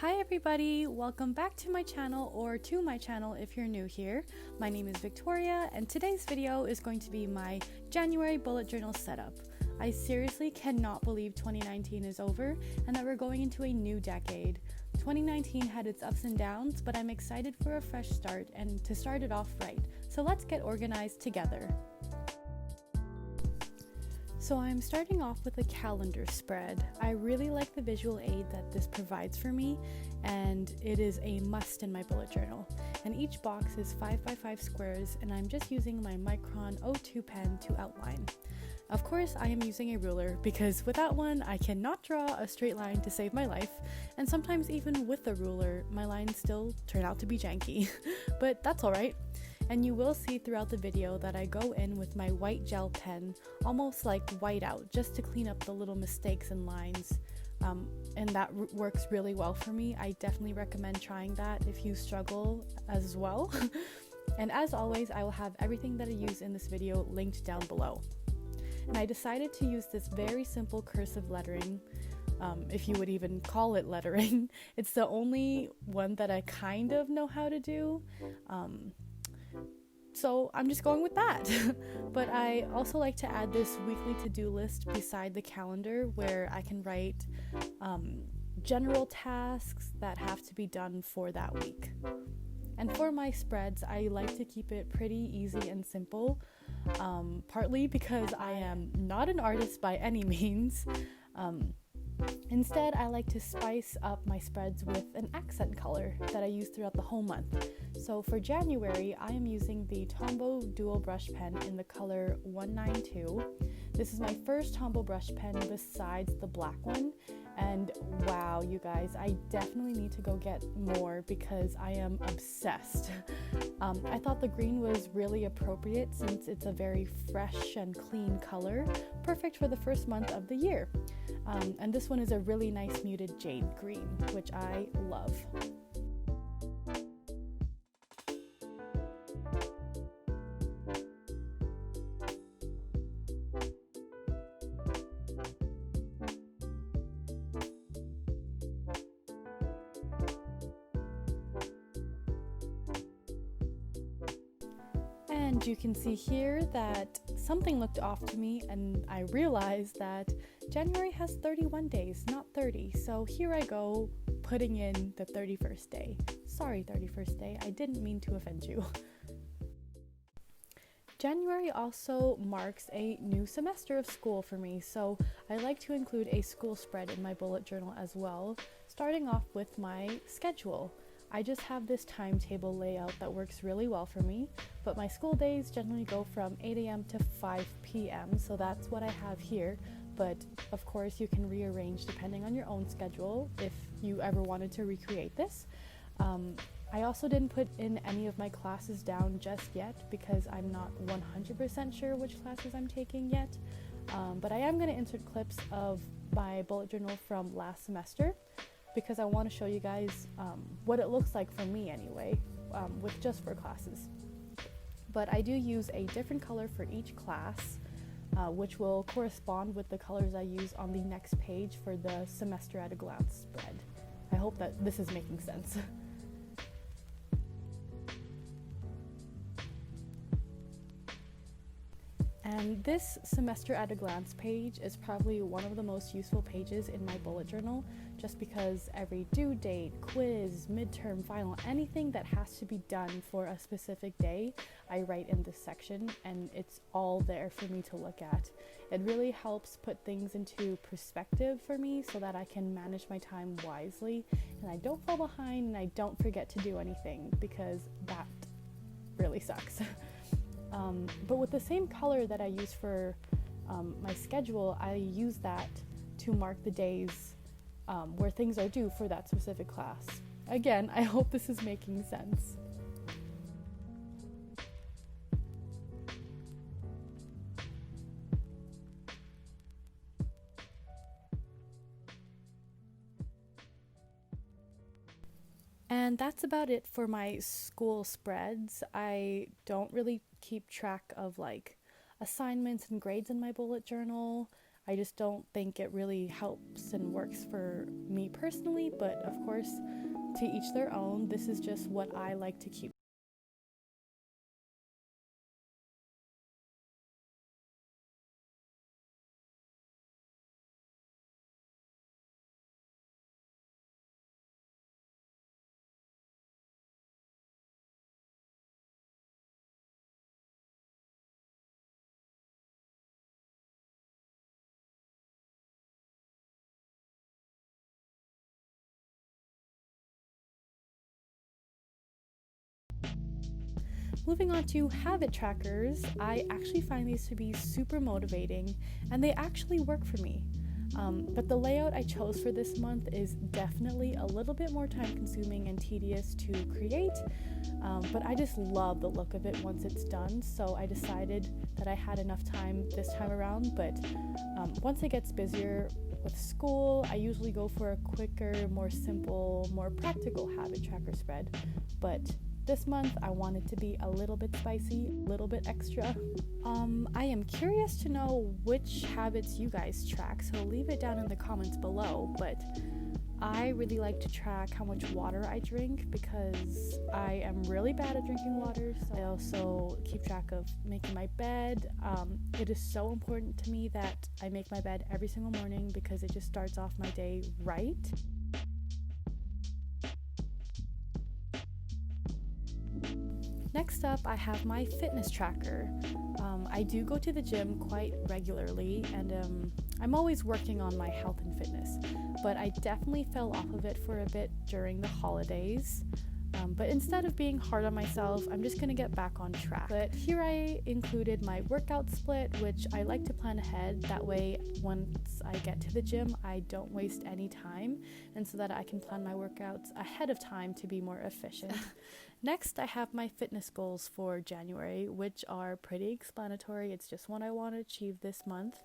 Hi everybody, welcome back to my channel, or to my channel if you're new here. My name is Victoria and today's video is going to be my January bullet journal setup. I seriously cannot believe 2019 is over and that we're going into a new decade. 2019 had its ups and downs, but I'm excited for a fresh start and to start it off right. So let's get organized together. So I'm starting off with a calendar spread. I really like the visual aid that this provides for me, and it is a must in my bullet journal. And each box is 5x5 squares, and I'm just using my Micron pen to outline. Of course, I am using a ruler because without one, I cannot draw a straight line to save my life, and sometimes even with a ruler, my lines still turn out to be janky, but that's alright. And you will see throughout the video that I go in with my white gel pen, almost like white out, just to clean up the little mistakes and lines. And that works really well for me. I definitely recommend trying that if you struggle as well. And as always, I will have everything that I use in this video linked down below. And I decided to use this very simple cursive lettering, if you would even call it lettering. It's the only one that I kind of know how to do. So I'm just going with that. But I also like to add this weekly to-do list beside the calendar where I can write general tasks that have to be done for that week. And for my spreads, I like to keep it pretty easy and simple, partly because I am not an artist by any means. Instead, I like to spice up my spreads with an accent color that I use throughout the whole month. So for January, I am using the Tombow dual brush pen in the color 192. This is my first Tombow brush pen besides the black one. And wow, you guys, I definitely need to go get more because I am obsessed. I thought the green was really appropriate since it's a very fresh and clean color, perfect for the first month of the year. And this one is a really nice muted jade green, which I love. And you can see here that something looked off to me, and I realized that January has 31 days, not 30. So here I go, putting in the 31st day. Sorry, 31st day, I didn't mean to offend you. January also marks a new semester of school for me, so I like to include a school spread in my bullet journal as well, starting off with my schedule. I just have this timetable layout that works really well for me, but my school days generally go from 8 a.m. to 5 p.m., so that's what I have here. But of course, you can rearrange depending on your own schedule if you ever wanted to recreate this. I also didn't put in any of my classes down just yet because I'm not 100% sure which classes I'm taking yet. But I am going to insert clips of my bullet journal from last semester, because I want to show you guys what it looks like for me anyway, with just for classes. But I do use a different color for each class, which will correspond with the colors I use on the next page for the semester at a glance spread. I hope that this is making sense. And this semester at a glance page is probably one of the most useful pages in my bullet journal, just because every due date, quiz, midterm, final, anything that has to be done for a specific day, I write in this section, and it's all there for me to look at. It really helps put things into perspective for me so that I can manage my time wisely, and I don't fall behind and I don't forget to do anything, because that really sucks. But with the same color that I use for my schedule, I use that to mark the days where things are due for that specific class. Again, I hope this is making sense. And that's about it for my school spreads. I don't really keep track of like assignments and grades in my bullet journal. I just don't think it really helps and works for me personally, but of course, to each their own. This is just what I like to keep. Moving on to habit trackers, I actually find these to be super motivating and they actually work for me. But the layout I chose for this month is definitely a little bit more time consuming and tedious to create, but I just love the look of it once it's done, so I decided that I had enough time this time around. But once it gets busier with school, I usually go for a quicker, more simple, more practical habit tracker spread. But this month, I want it to be a little bit spicy, a little bit extra. I am curious to know which habits you guys track, so leave it down in the comments below. But I really like to track how much water I drink because I am really bad at drinking water. So I also keep track of making my bed. It is so important to me that I make my bed every single morning because it just starts off my day right. Next up, I have my fitness tracker. I do go to the gym quite regularly, and I'm always working on my health and fitness, but I definitely fell off of it for a bit during the holidays. But instead of being hard on myself, I'm just gonna get back on track. But here I included my workout split, which I like to plan ahead. That way, once I get to the gym, I don't waste any time, and so that I can plan my workouts ahead of time to be more efficient. Next, I have my fitness goals for January, which are pretty explanatory. It's just what I want to achieve this month.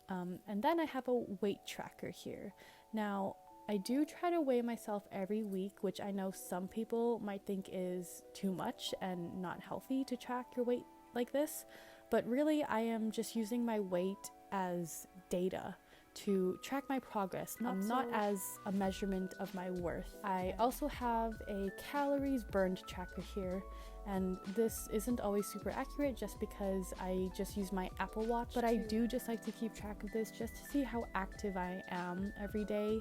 And then I have a weight tracker here. Now, I do try to weigh myself every week, which I know some people might think is too much and not healthy to track your weight like this. But really, I am just using my weight as data to track my progress, not as a measurement of my worth. I also have a calories burned tracker here, and this isn't always super accurate just because I just use my Apple Watch, but I do just like to keep track of this just to see how active I am every day.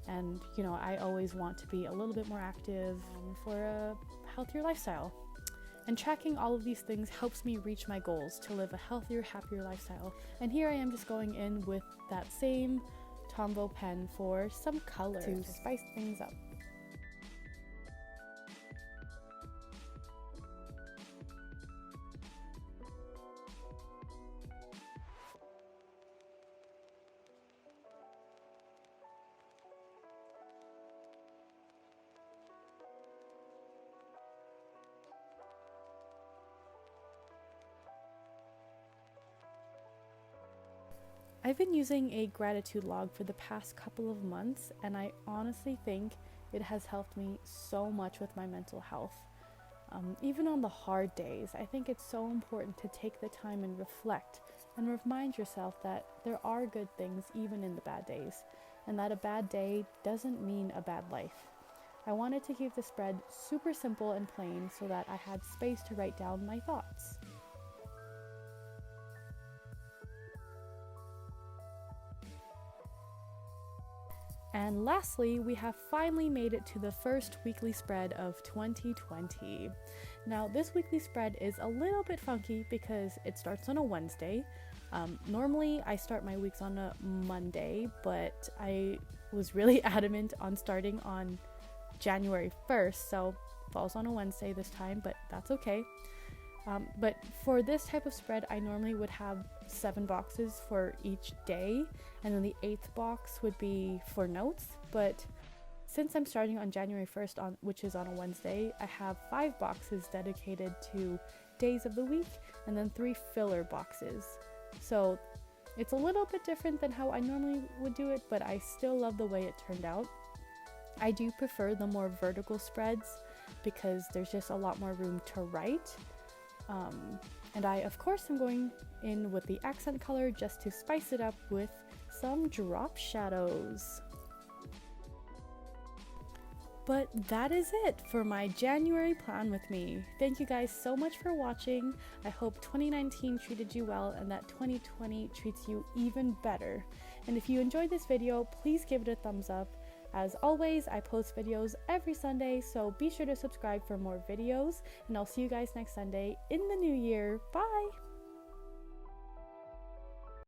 And you know, I always want to be a little bit more active for a healthier lifestyle. And tracking all of these things helps me reach my goals to live a healthier, happier lifestyle. And here I am just going in with that same Tombow pen for some color to spice things up. I've been using a gratitude log for the past couple of months, and I honestly think it has helped me so much with my mental health. Even on the hard days, I think it's so important to take the time and reflect and remind yourself that there are good things even in the bad days, and that a bad day doesn't mean a bad life. I wanted to keep the spread super simple and plain so that I had space to write down my thoughts. And lastly, we have finally made it to the first weekly spread of 2020. Now, this weekly spread is a little bit funky because it starts on a Wednesday. Normally, I start my weeks on a Monday, but I was really adamant on starting on January 1st, so it falls on a Wednesday this time, but that's okay. But for this type of spread, I normally would have 7 boxes for each day, and then the 8th box would be for notes. But since I'm starting on January 1st, which is on a Wednesday, I have 5 boxes dedicated to days of the week, and then 3 filler boxes. So it's a little bit different than how I normally would do it, but I still love the way it turned out. I do prefer the more vertical spreads because there's just a lot more room to write. And I, of course, am going in with the accent color just to spice it up with some drop shadows. But that is it for my January plan with me. Thank you guys so much for watching. I hope 2019 treated you well and that 2020 treats you even better. And if you enjoyed this video, please give it a thumbs up. As always, I post videos every Sunday, so be sure to subscribe for more videos. And I'll see you guys next Sunday in the new year. Bye!